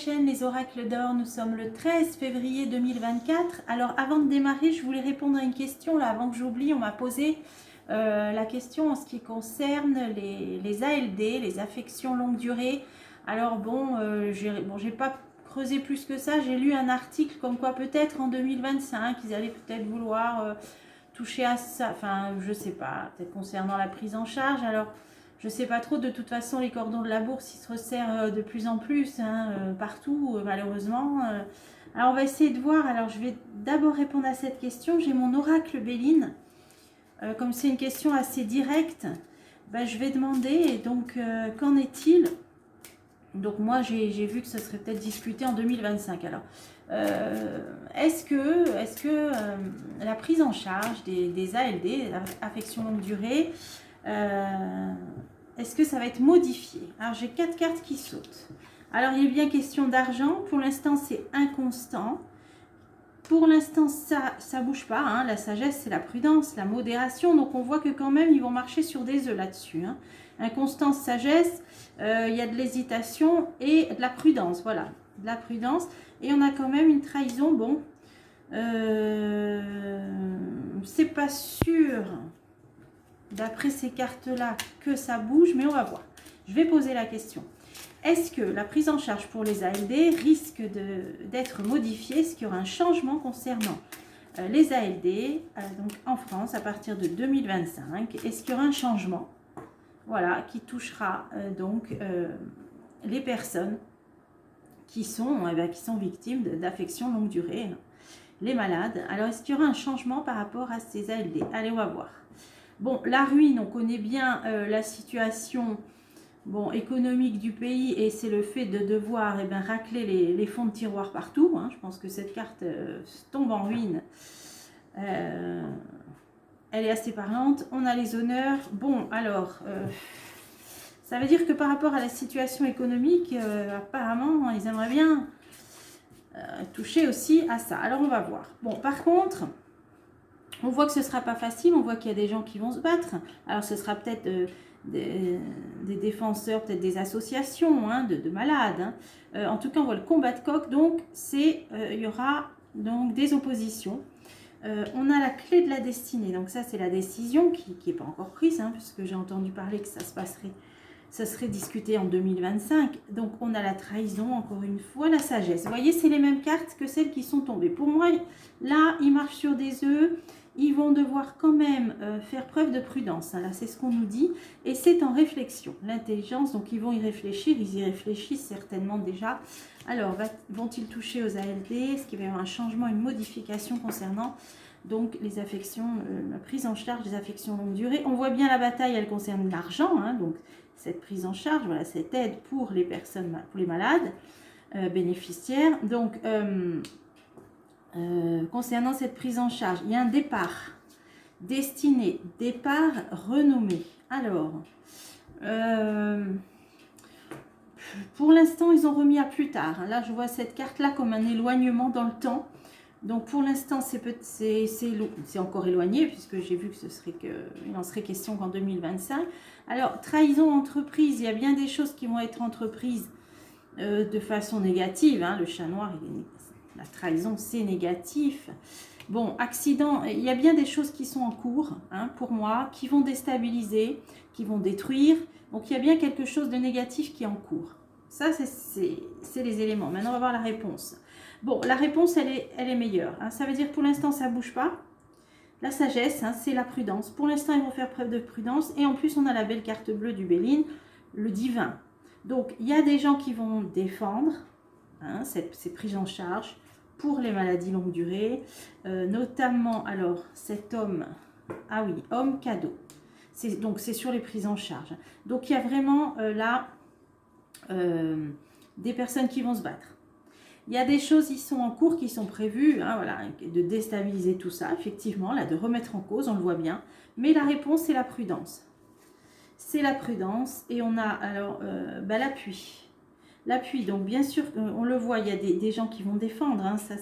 chaîne Les Oracles d'Or, nous sommes le 13 février 2024. Alors avant de démarrer, je voulais répondre à une question là, avant que j'oublie. On m'a posé la question en ce qui concerne les ALD, les affections longue durée. Alors bon, j'ai pas creusé plus que ça. J'ai lu un article comme quoi peut-être en 2025, ils allaient peut-être vouloir toucher à ça. Enfin, je sais pas, peut-être concernant la prise en charge. Alors je sais pas trop, de toute façon les cordons de la bourse ils se resserrent de plus en plus partout malheureusement. Alors on va essayer de voir. Alors je vais d'abord répondre à cette question. J'ai mon oracle Béline. Comme c'est une question assez directe, ben, je vais demander, et donc qu'en est-il? Donc moi j'ai vu que ce serait peut-être discuté en 2025. Alors est-ce que la prise en charge des ALD, affections longue durée, est-ce que ça va être modifié? Alors j'ai 4 cartes qui sautent. Alors il est bien question d'argent. Pour l'instant c'est inconstant. Pour l'instant ça bouge pas. Hein. La sagesse c'est la prudence, la modération. Donc on voit que quand même ils vont marcher sur des œufs là-dessus. Hein. Inconstance, sagesse, il y a de l'hésitation et de la prudence. Voilà, de la prudence. Et on a quand même une trahison. Bon, c'est pas sûr d'après ces cartes-là que ça bouge, mais on va voir. Je vais poser la question. Est-ce que la prise en charge pour les ALD risque d'être modifiée? Est-ce qu'il y aura un changement concernant les ALD donc en France à partir de 2025? Est-ce qu'il y aura un changement, voilà, qui touchera les personnes qui sont victimes d'affections longue durée, les malades? Alors, est-ce qu'il y aura un changement par rapport à ces ALD? Allez, on va voir. Bon, la ruine, on connaît bien la situation économique du pays, et c'est le fait de devoir racler les fonds de tiroir partout. Hein. Je pense que cette carte tombe en ruine. Elle est assez parlante. On a les honneurs. Bon, alors, ça veut dire que par rapport à la situation économique, apparemment, ils aimeraient bien toucher aussi à ça. Alors, on va voir. Bon, par contre, on voit que ce ne sera pas facile. On voit qu'il y a des gens qui vont se battre. Alors, ce sera peut-être des défenseurs, peut-être des associations de malades. Hein. En tout cas, on voit le combat de coq. Donc, il y aura donc des oppositions. On a la clé de la destinée. Donc, ça, c'est la décision qui n'est pas encore prise, hein, puisque j'ai entendu parler que ça serait discuté en 2025. Donc, on a la trahison, encore une fois, la sagesse. Vous voyez, c'est les mêmes cartes que celles qui sont tombées. Pour moi, là, ils marchent sur des œufs. Ils vont devoir quand même faire preuve de prudence. Hein, là, c'est ce qu'on nous dit. Et c'est en réflexion. L'intelligence, donc ils vont y réfléchir. Ils y réfléchissent certainement déjà. Alors, vont-ils toucher aux ALD? Est-ce qu'il va y avoir un changement, une modification concernant donc les affections, la prise en charge des affections longue durée? On voit bien la bataille, elle concerne l'argent. Hein, donc, cette prise en charge, voilà, cette aide pour les personnes, pour les malades bénéficiaires. Donc, concernant cette prise en charge, il y a un départ destiné, départ renommé. Alors, pour l'instant, ils ont remis à plus tard. Là, je vois cette carte-là comme un éloignement dans le temps. Donc, pour l'instant, c'est encore éloigné, puisque j'ai vu que il en serait question qu'en 2025. Alors, trahison entreprise, il y a bien des choses qui vont être entreprises de façon négative. Hein. Le chat noir, la trahison, c'est négatif. Bon, accident, il y a bien des choses qui sont en cours, hein, pour moi, qui vont déstabiliser, qui vont détruire. Donc, il y a bien quelque chose de négatif qui est en cours. Ça, c'est les éléments. Maintenant, on va voir la réponse. Bon, la réponse, elle est meilleure. Hein. Ça veut dire que pour l'instant, ça ne bouge pas. La sagesse, hein, c'est la prudence. Pour l'instant, ils vont faire preuve de prudence. Et en plus, on a la belle carte bleue du Béline, le divin. Donc, il y a des gens qui vont défendre hein, ces prises en charge pour les maladies longue durée. Notamment, alors, cet homme, ah oui, homme cadeau. Donc, c'est sur les prises en charge. Donc, il y a vraiment là des personnes qui vont se battre. Il y a des choses qui sont en cours, qui sont prévues, hein, voilà, de déstabiliser tout ça, effectivement, là, de remettre en cause, on le voit bien. Mais la réponse, c'est la prudence. C'est la prudence. Et on a alors l'appui. L'appui, donc bien sûr, on le voit, il y a des gens qui vont défendre. Hein, ça,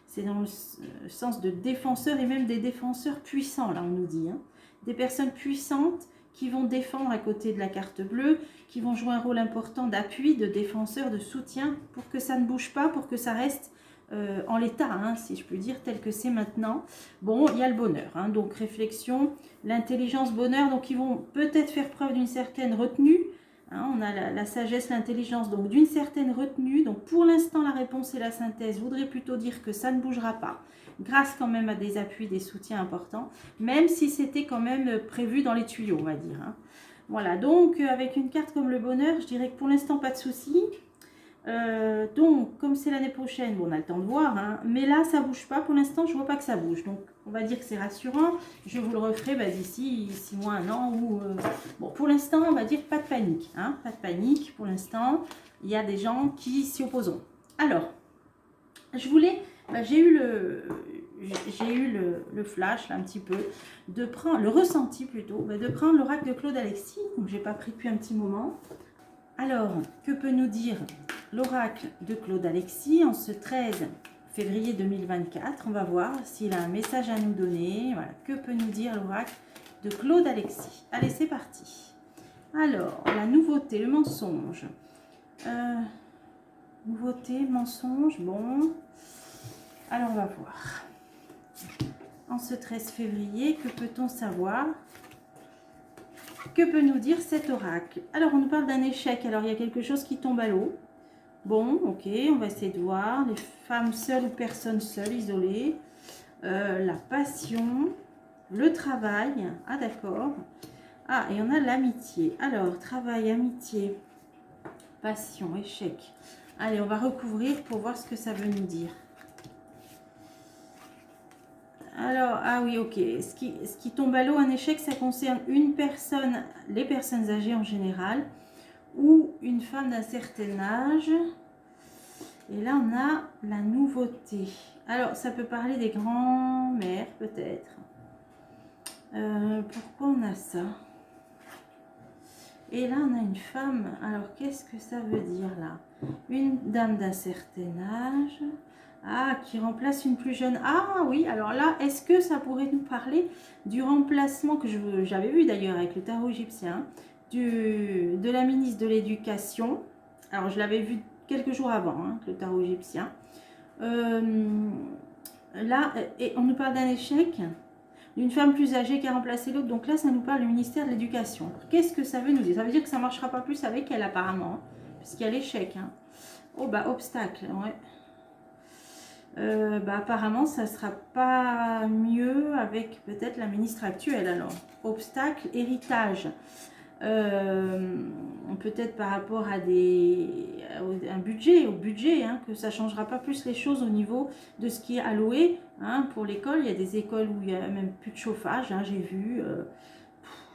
c'est dans le sens de défenseurs et même des défenseurs puissants, là, on nous dit. Hein, des personnes puissantes qui vont défendre à côté de la carte bleue, qui vont jouer un rôle important d'appui, de défenseur, de soutien, pour que ça ne bouge pas, pour que ça reste en l'état, hein, si je puis dire, tel que c'est maintenant. Bon, il y a le bonheur, hein, donc réflexion, l'intelligence, bonheur, donc ils vont peut-être faire preuve d'une certaine retenue. Hein, on a la sagesse, l'intelligence, donc d'une certaine retenue. Donc pour l'instant, la réponse et la synthèse voudrait plutôt dire que ça ne bougera pas, grâce quand même à des appuis, des soutiens importants, même si c'était quand même prévu dans les tuyaux, on va dire. Hein. Voilà, donc avec une carte comme le bonheur, je dirais que pour l'instant, pas de souci. Donc, comme c'est l'année prochaine, bon, on a le temps de voir, hein, mais là, ça bouge pas. Pour l'instant, je vois pas que ça bouge. Donc, on va dire que c'est rassurant. Je vous le referai d'ici 6 mois, 1 an. Ou, bon, pour l'instant, on va dire pas de panique. Hein, pas de panique. Pour l'instant, il y a des gens qui s'y opposent. Alors, je voulais... j'ai eu le flash, là, un petit peu, de prendre, le ressenti plutôt, de prendre l'oracle de Claude Alexis, que je n'ai pas pris depuis un petit moment. Alors, que peut nous dire l'oracle de Claude Alexis en ce 13 février 2024? On va voir s'il a un message à nous donner. Voilà. Que peut nous dire l'oracle de Claude Alexis? Allez, c'est parti. Alors, la nouveauté, le mensonge. Nouveauté, mensonge, bon. Alors, on va voir. En ce 13 février, que peut-on savoir? Que peut nous dire cet oracle? Alors, on nous parle d'un échec. Alors, il y a quelque chose qui tombe à l'eau. Bon, ok, on va essayer de voir. Les femmes seules ou personnes seules, isolées. La passion, le travail. Ah, d'accord. Ah, et on a l'amitié. Alors, travail, amitié, passion, échec. Allez, on va recouvrir pour voir ce que ça veut nous dire. Alors, ah oui, ok. Ce qui tombe à l'eau, un échec, ça concerne une personne, les personnes âgées en général, ou une femme d'un certain âge. Et là, on a la nouveauté. Alors, ça peut parler des grands-mères, peut-être. Pourquoi on a ça? Et là, on a une femme. Alors, qu'est-ce que ça veut dire, là? Une dame d'un certain âge. Ah, qui remplace une plus jeune. Ah oui, alors là, est-ce que ça pourrait nous parler du remplacement que j'avais vu d'ailleurs avec le tarot égyptien, de la ministre de l'Éducation. Alors, je l'avais vu quelques jours avant, hein, le tarot égyptien. Là, et on nous parle d'un échec, d'une femme plus âgée qui a remplacé l'autre. Donc là, ça nous parle du ministère de l'Éducation. Qu'est-ce que ça veut nous dire? Ça veut dire que ça ne marchera pas plus avec elle apparemment, hein, puisqu'il y a l'échec. Hein. Oh bah, obstacle, ouais. Apparemment, ça ne sera pas mieux avec peut-être la ministre actuelle. Alors, obstacle, héritage. Peut-être par rapport à un budget, au budget, hein, que ça ne changera pas plus les choses au niveau de ce qui est alloué. Hein, pour l'école, il y a des écoles où il n'y a même plus de chauffage. Hein, j'ai vu,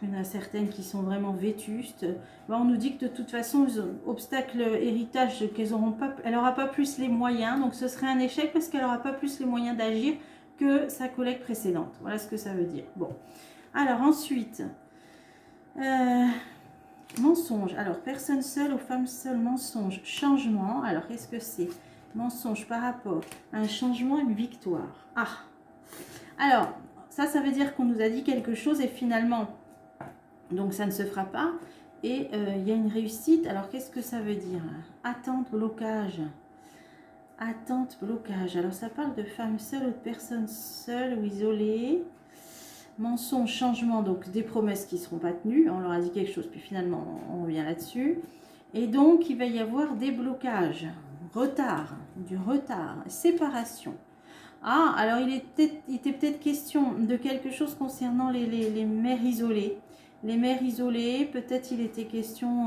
il y en a certaines qui sont vraiment vétustes. On nous dit que de toute façon, obstacle héritage, elle n'aura pas plus les moyens. Donc ce serait un échec parce qu'elle n'aura pas plus les moyens d'agir que sa collègue précédente. Voilà ce que ça veut dire. Bon, alors ensuite, mensonge. Alors, personne seule ou femme seule, mensonge. Changement. Alors, qu'est-ce que c'est? Mensonge par rapport à un changement, une victoire. Ah, alors, ça veut dire qu'on nous a dit quelque chose et finalement... Donc, ça ne se fera pas. Et il y a une réussite. Alors, qu'est-ce que ça veut dire? Attente, blocage. Attente, blocage. Alors, ça parle de femmes seules ou de personnes seules ou isolées. Mensonge, changement. Donc, des promesses qui ne seront pas tenues. On leur a dit quelque chose, puis finalement, on revient là-dessus. Et donc, il va y avoir des blocages. Retard, du retard. Séparation. Ah, alors, il était peut-être question de quelque chose concernant les mères isolées. Les mères isolées, peut-être il était question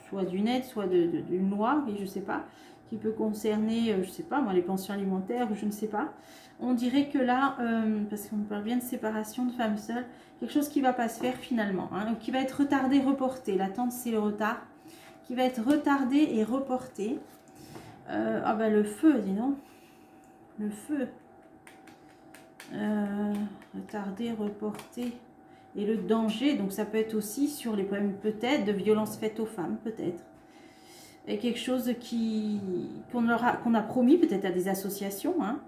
soit d'une aide, soit d'une loi, et je ne sais pas, qui peut concerner, je ne sais pas, moi, les pensions alimentaires, ou je ne sais pas. On dirait que là, parce qu'on parle bien de séparation de femmes seules, quelque chose qui ne va pas se faire finalement, hein, qui va être retardé, reporté. L'attente, c'est le retard, qui va être retardé et reporté. Le feu, dis donc. Le feu. Retardé, reporté. Et le danger, donc ça peut être aussi sur les problèmes peut-être de violences faites aux femmes, peut-être. Et quelque chose qu'on a promis peut-être à des associations, hein,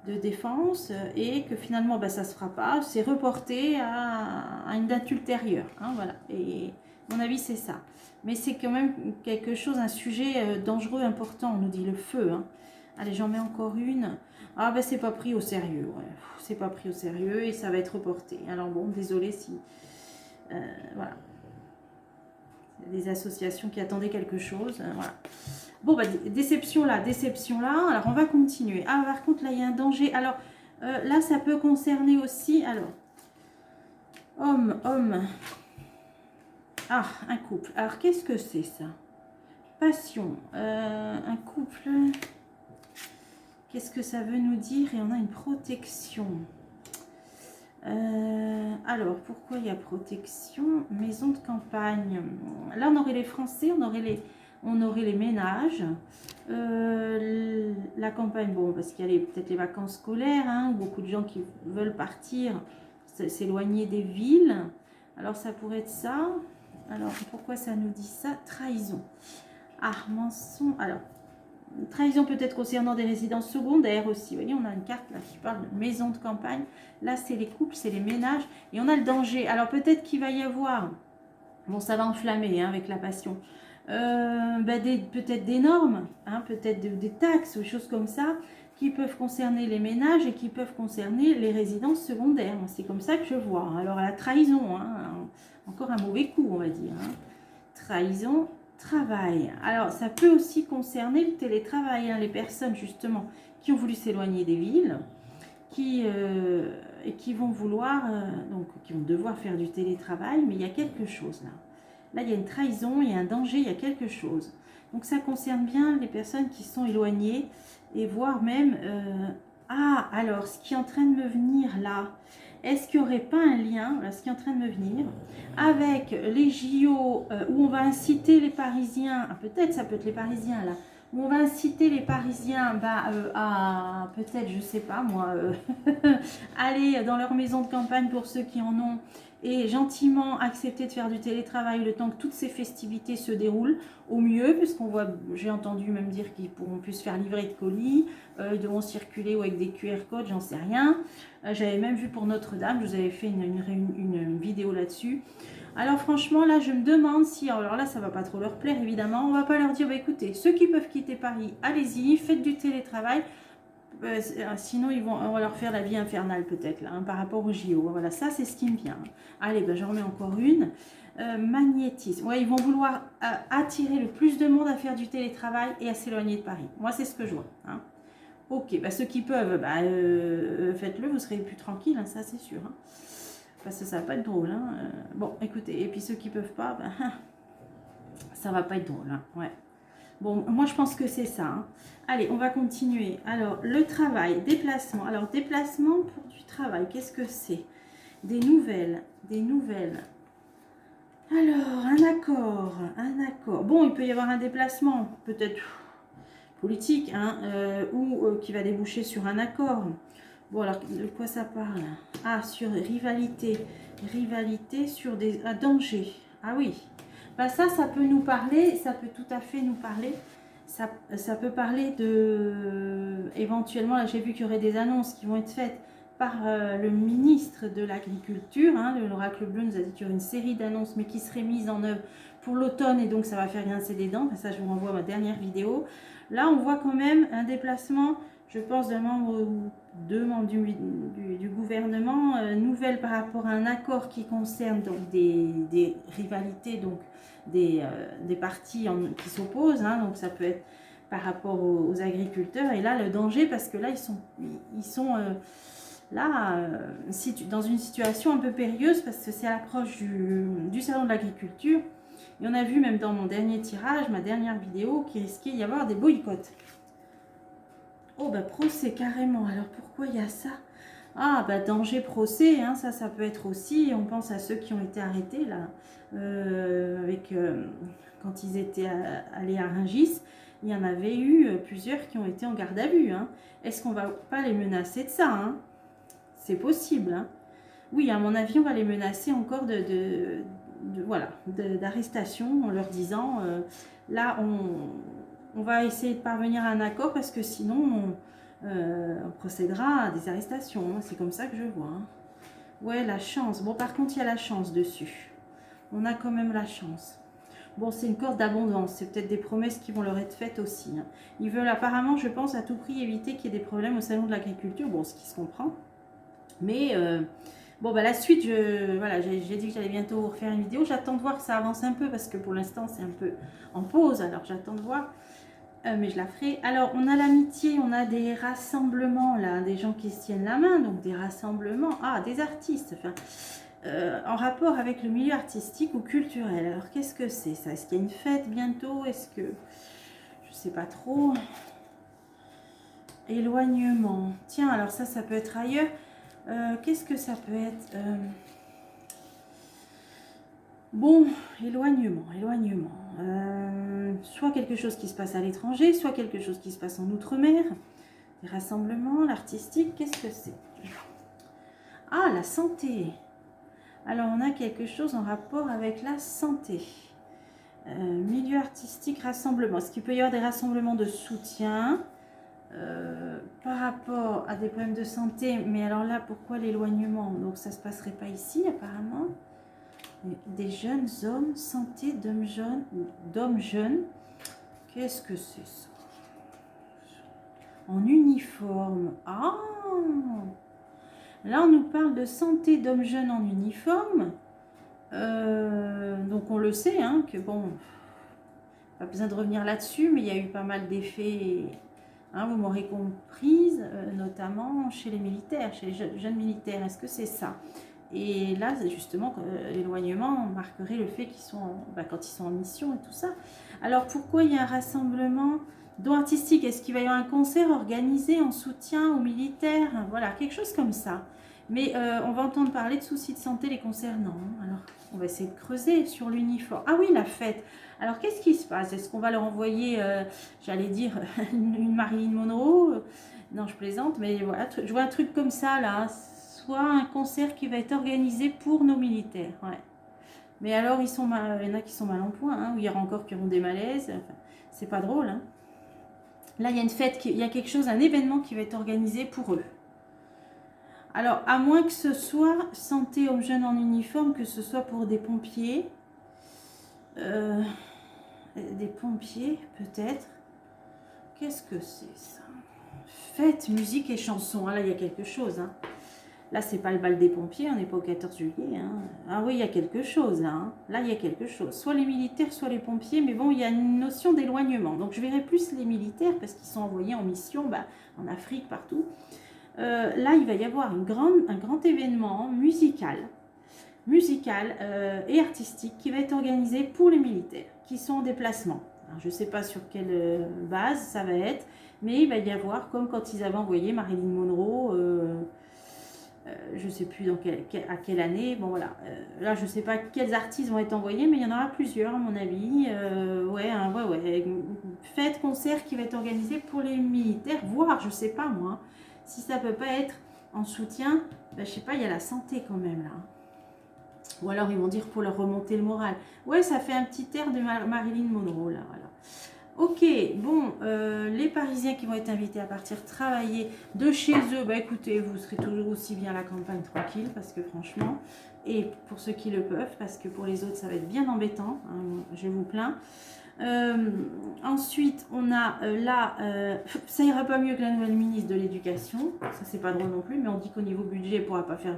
de défense et que finalement ça ne se fera pas, c'est reporté à une date ultérieure. Hein, voilà. Et à mon avis, c'est ça. Mais c'est quand même quelque chose, un sujet dangereux, important, on nous dit le feu. Hein. Allez, j'en mets encore une. Ah ben c'est pas pris au sérieux. Ouais. C'est pas pris au sérieux et ça va être reporté. Alors bon, désolé si... voilà. Des associations qui attendaient quelque chose. Voilà. Bon, bah, déception là. Alors, on va continuer. Ah, par contre, là, il y a un danger. Alors, là, ça peut concerner aussi... Alors, homme. Ah, un couple. Alors, qu'est-ce que c'est ça? Passion. Un couple. Qu'est-ce que ça veut nous dire? Et on a une protection. Alors, pourquoi il y a protection? Maison de campagne. Là, on aurait les Français, on aurait les ménages. La campagne, bon, parce qu'il y a peut-être les vacances scolaires, hein, beaucoup de gens qui veulent partir, s'éloigner des villes. Alors, ça pourrait être ça. Alors, pourquoi ça nous dit ça? Trahison. Ah, mensonge. Alors, trahison peut-être concernant des résidences secondaires aussi. Vous voyez, on a une carte là qui parle de maison de campagne. Là, c'est les couples, c'est les ménages. Et on a le danger. Alors, peut-être qu'il va y avoir... Bon, ça va enflammer hein, avec la passion. Peut-être des normes, hein, peut-être des taxes ou des choses comme ça qui peuvent concerner les ménages et qui peuvent concerner les résidences secondaires. C'est comme ça que je vois. Alors, la trahison, hein, encore un mauvais coup, on va dire. Hein. Trahison... Travail. Alors, ça peut aussi concerner le télétravail, hein, les personnes justement qui ont voulu s'éloigner des villes, et qui vont vouloir, donc qui vont devoir faire du télétravail, mais il y a quelque chose là. Là, il y a une trahison, il y a un danger, il y a quelque chose. Donc, ça concerne bien les personnes qui sont éloignées et voire même... ah, alors, ce qui est en train de me venir là, est-ce qu'il n'y aurait pas un lien, là, ce qui est en train de me venir, avec les JO où on va inciter les Parisiens, peut-être ça peut être les Parisiens là, où on va inciter les Parisiens à peut-être, je sais pas moi, aller dans leur maison de campagne pour ceux qui en ont et gentiment accepter de faire du télétravail le temps que toutes ces festivités se déroulent au mieux, puisqu'on voit, j'ai entendu même dire qu'ils pourront plus se faire livrer de colis, ils devront circuler ou avec des QR codes, j'en sais rien. J'avais même vu pour Notre-Dame, je vous avais fait une vidéo là-dessus. Alors franchement, là, je me demande si... Alors là, ça va pas trop leur plaire, évidemment. On va pas leur dire, bah, écoutez, ceux qui peuvent quitter Paris, allez-y, faites du télétravail. Sinon, on va leur faire la vie infernale, peut-être, là, hein, par rapport au JO. Voilà, ça, c'est ce qui me vient. Allez, ben, j'en remets encore une. Magnétisme. Ouais, ils vont vouloir attirer le plus de monde à faire du télétravail et à s'éloigner de Paris. Moi, c'est ce que je vois. Hein. Ok, bah, ceux qui peuvent, faites-le, vous serez plus tranquille, hein, ça, c'est sûr. Hein. Parce que ça va pas être drôle. Hein. Bon, écoutez, et puis ceux qui peuvent pas, ça va pas être drôle. Hein. Ouais. Bon, moi, je pense que c'est ça. Hein. Allez, on va continuer. Alors, le travail, déplacement. Alors, déplacement pour du travail, qu'est-ce que c'est? Des nouvelles. Alors, un accord. Bon, il peut y avoir un déplacement, peut-être politique, hein, ou qui va déboucher sur un accord. Bon, alors, de quoi ça parle? Ah, sur rivalité. Rivalité sur des dangers. Ah oui. Bah ça peut nous parler, ça peut tout à fait nous parler. Ça peut parler de... Éventuellement, là, j'ai vu qu'il y aurait des annonces qui vont être faites par le ministre de l'Agriculture. Hein, l'Oracle Bleu nous a dit qu'il y aurait une série d'annonces, mais qui seraient mises en œuvre pour l'automne, et donc ça va faire grincer des dents. Enfin, ça, je vous renvoie à ma dernière vidéo. Là, on voit quand même un déplacement, je pense, d'un membre ou deux membres du gouvernement, nouvelle par rapport à un accord qui concerne donc des rivalités, donc des partis qui s'opposent, hein, donc ça peut être par rapport aux agriculteurs. Et là, le danger, parce que là, ils sont dans une situation un peu périlleuse, parce que c'est à l'approche du salon de l'agriculture. Et on a vu même dans mon dernier tirage, ma dernière vidéo, qu'il risquait d'y avoir des boycotts. Oh, bah procès carrément. Alors pourquoi il y a ça? Ah, bah danger procès, hein, ça peut être aussi, on pense à ceux qui ont été arrêtés là, quand ils étaient allés à Rungis, il y en avait eu plusieurs qui ont été en garde à vue. Hein. Est-ce qu'on va pas les menacer de ça? Hein? C'est possible. Hein. Oui, à mon avis, on va les menacer encore d'arrestation en leur disant, là, on va essayer de parvenir à un accord parce que sinon... on procédera à des arrestations. C'est comme ça que je vois. Hein. Ouais, la chance. Bon, par contre, il y a la chance dessus. On a quand même la chance. Bon, c'est une corde d'abondance. C'est peut-être des promesses qui vont leur être faites aussi. Hein. Ils veulent apparemment, je pense, à tout prix éviter qu'il y ait des problèmes au salon de l'agriculture. Bon, ce qui se comprend. Mais bon, bah, la suite, voilà, j'ai dit que j'allais bientôt refaire une vidéo. J'attends de voir que ça avance un peu parce que pour l'instant, c'est un peu en pause. Alors, j'attends de voir. Mais je la ferai. Alors, on a l'amitié, on a des rassemblements, là, des gens qui se tiennent la main. Donc, des rassemblements. Ah, des artistes. Enfin, en rapport avec le milieu artistique ou culturel. Alors, qu'est-ce que c'est ça? Est-ce qu'il y a une fête bientôt? Est-ce que... Je sais pas trop. Éloignement. Tiens, alors ça peut être ailleurs. Qu'est-ce que ça peut être Bon, éloignement. Soit quelque chose qui se passe à l'étranger, soit quelque chose qui se passe en outre-mer. Les rassemblements, l'artistique, qu'est-ce que c'est? Ah, la santé. Alors, on a quelque chose en rapport avec la santé. Milieu artistique, rassemblement. Est-ce qu'il peut y avoir des rassemblements de soutien par rapport à des problèmes de santé? Mais alors là, pourquoi l'éloignement? Donc, ça ne se passerait pas ici, apparemment. Des jeunes hommes, santé d'hommes jeunes. Qu'est-ce que c'est ça? En uniforme. Ah! Là, on nous parle de santé d'hommes jeunes en uniforme. Donc, on le sait, hein, que bon, pas besoin de revenir là-dessus, mais il y a eu pas mal d'effets, hein, vous m'aurez comprise, notamment chez les militaires, chez les jeunes militaires. Est-ce que c'est ça? Et là, justement, l'éloignement marquerait le fait qu'ils sont, quand ils sont en mission et tout ça. Alors, pourquoi il y a un rassemblement don artistique? Est-ce qu'il va y avoir un concert organisé en soutien aux militaires? Voilà, quelque chose comme ça. Mais on va entendre parler de soucis de santé les concernant. Alors, on va essayer de creuser sur l'uniforme. Ah oui, la fête. Alors, qu'est-ce qui se passe? Est-ce qu'on va leur envoyer, j'allais dire, une Marilyn Monroe? Non, je plaisante, mais voilà, je vois un truc comme ça, là. Soit un concert qui va être organisé pour nos militaires. Ouais. Mais alors, il y en a qui sont mal en point, hein, où il y aura encore qui auront des malaises. Enfin, c'est pas drôle. Hein. Là, il y a une fête, il y a quelque chose, un événement qui va être organisé pour eux. Alors, à moins que ce soit santé hommes jeunes en uniforme, que ce soit pour des pompiers. Des pompiers, peut-être. Qu'est-ce que c'est ça? Fête, musique et chansons. Ah là, il y a quelque chose. Hein. Là, c'est pas le bal des pompiers, on n'est pas au 14 juillet. Hein. Ah oui, il y a quelque chose là. Hein. Là, il y a quelque chose. Soit les militaires, soit les pompiers. Mais bon, il y a une notion d'éloignement. Donc, je verrai plus les militaires parce qu'ils sont envoyés en mission en Afrique, partout. Là, il va y avoir un grand événement musical et artistique qui va être organisé pour les militaires qui sont en déplacement. Alors, je ne sais pas sur quelle base ça va être, mais il va y avoir, comme quand ils avaient envoyé Marilyn Monroe, je ne sais plus à quelle année, bon voilà, là je ne sais pas quels artistes vont être envoyés, mais il y en aura plusieurs à mon avis, ouais, fête, concert qui va être organisé pour les militaires, voire, je ne sais pas moi, si ça peut pas être en soutien, je ne sais pas, il y a la santé quand même là. Ou alors ils vont dire pour leur remonter le moral. Ouais, ça fait un petit air de Marilyn Monroe là, voilà. Ok, bon, les Parisiens qui vont être invités à partir travailler de chez eux, écoutez, vous serez toujours aussi bien à la campagne tranquille, parce que franchement, et pour ceux qui le peuvent, parce que pour les autres ça va être bien embêtant, hein, je vous plains. Ensuite, on a ça ira pas mieux que la nouvelle ministre de l'Éducation, ça c'est pas drôle non plus, mais on dit qu'au niveau budget, elle ne pourra pas faire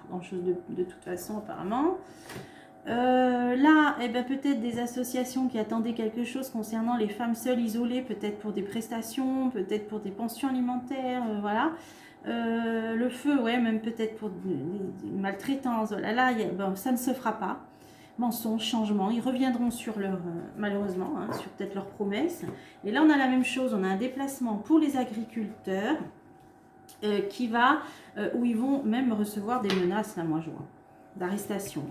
grand chose de toute façon apparemment. Là, peut-être des associations qui attendaient quelque chose concernant les femmes seules isolées, peut-être pour des prestations, peut-être pour des pensions alimentaires, voilà. Le feu, ouais, même peut-être pour des maltraitances, là, ça ne se fera pas. Mensonges, changements, ils reviendront sur leur, malheureusement, hein, sur peut-être leurs promesses. Et là, on a la même chose, on a un déplacement pour les agriculteurs qui va, où ils vont même recevoir des menaces, là, moi je vois, d'arrestation.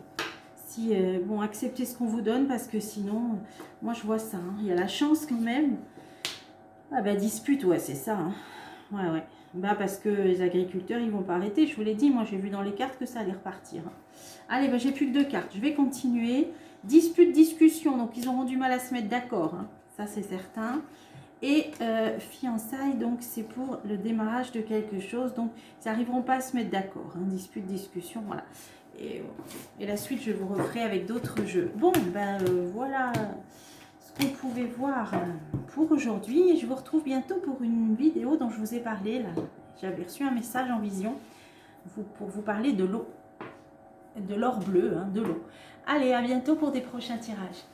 Si, bon, acceptez ce qu'on vous donne, parce que sinon, moi je vois ça, hein, il y a la chance quand même. Ah dispute, ouais, c'est ça, hein. Ouais. Parce que les agriculteurs, ils vont pas arrêter, je vous l'ai dit, moi j'ai vu dans les cartes que ça allait repartir. Allez, j'ai plus que 2 cartes, je vais continuer. Dispute, discussion, donc ils auront du mal à se mettre d'accord, hein. Ça c'est certain. Et fiançailles, donc c'est pour le démarrage de quelque chose. Donc ils n'arriveront pas à se mettre d'accord. Hein, dispute, discussion, voilà. Et la suite, je vous referai avec d'autres jeux. Bon, ben voilà ce qu'on pouvait voir pour aujourd'hui. Je vous retrouve bientôt pour une vidéo dont je vous ai parlé. Là, j'avais reçu un message en vision pour vous parler de l'eau. De l'or bleu, hein, de l'eau. Allez, à bientôt pour des prochains tirages.